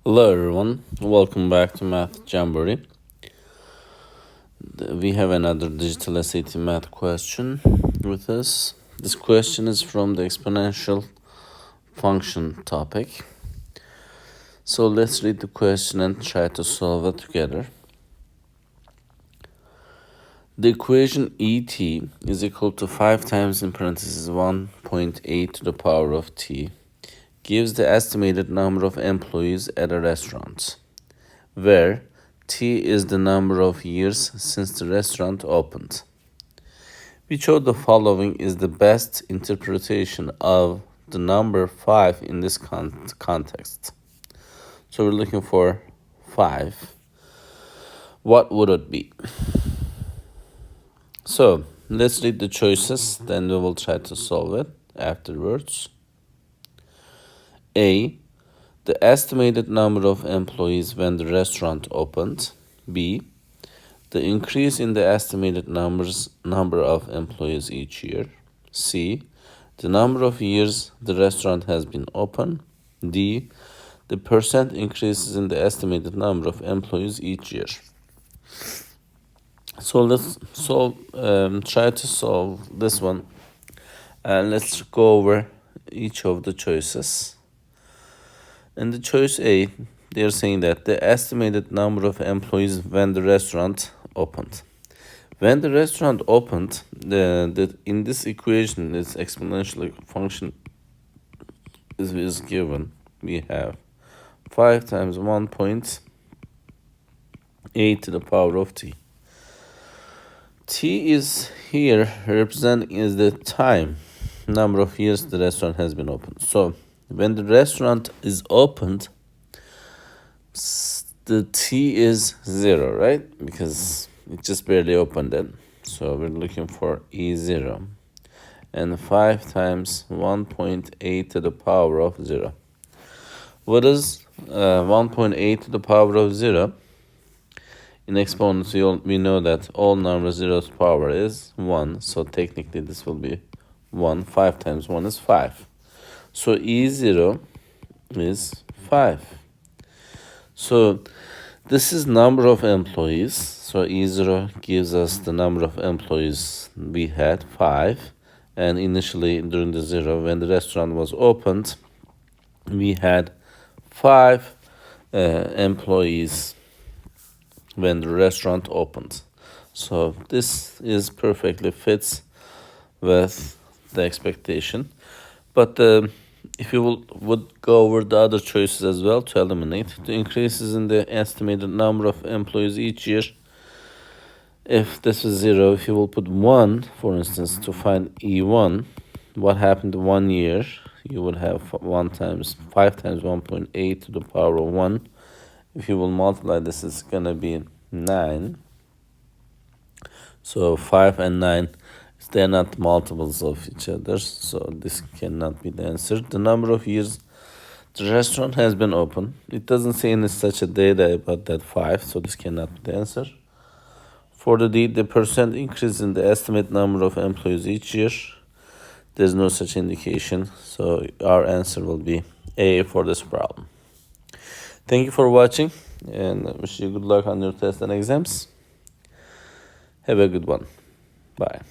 Hello everyone, welcome back to Math Jamboree. We have another digital SAT math question with us. This question is from the exponential function topic. So let's read the question and try to solve it together. The equation ET is equal to 5 times in parentheses 1.8 to the power of t gives the estimated number of employees at a restaurant, where t is the number of years since the restaurant opened. Which of the following is the best interpretation of the number 5 in this context? So we're looking for 5. What would it be? So let's read the choices, then we will try to solve it afterwards. A, the estimated number of employees when the restaurant opened. B, the increase in the estimated number of employees each year. C, the number of years the restaurant has been open. D, the percent increases in the estimated number of employees each year. So let's try to solve this one. And let's go over each of the choices. In the choice A, they are saying that the estimated number of employees when the restaurant opened. When the restaurant opened, in this equation, this exponential function is given. We have 5 times 1.8 to the power of t. T is here representing is the time, number of years the restaurant has been open. So when the restaurant is opened, the t is 0, right? Because it just barely opened then. So we're looking for E0. And 5 times 1.8 to the power of 0. What is 1.8 to the power of 0? In exponents, we know that all number zero's power is 1. So technically this will be 1. 5 times 1 is 5. So E0 is 5. So this is number of employees. So E0 gives us the number of employees we had, 5. And initially during the 0, when the restaurant was opened, we had 5 employees when the restaurant opened. So this is perfectly fits with the expectation. But if you would go over the other choices as well to eliminate the increases in the estimated number of employees each year. If this is 0, if you will put 1, for instance, to find E1, what happened 1 year? You would have 5 times 1.8 to the power of 1. If you will multiply this, it's going to be 9. So 5 and 9, they're not multiples of each other, so this cannot be the answer. The number of years the restaurant has been open, it doesn't say any such a data about that 5, so this cannot be the answer. For the D, the percent increase in the estimate number of employees each year, there's no such indication, so our answer will be A for this problem. Thank you for watching, and I wish you good luck on your tests and exams. Have a good one. Bye.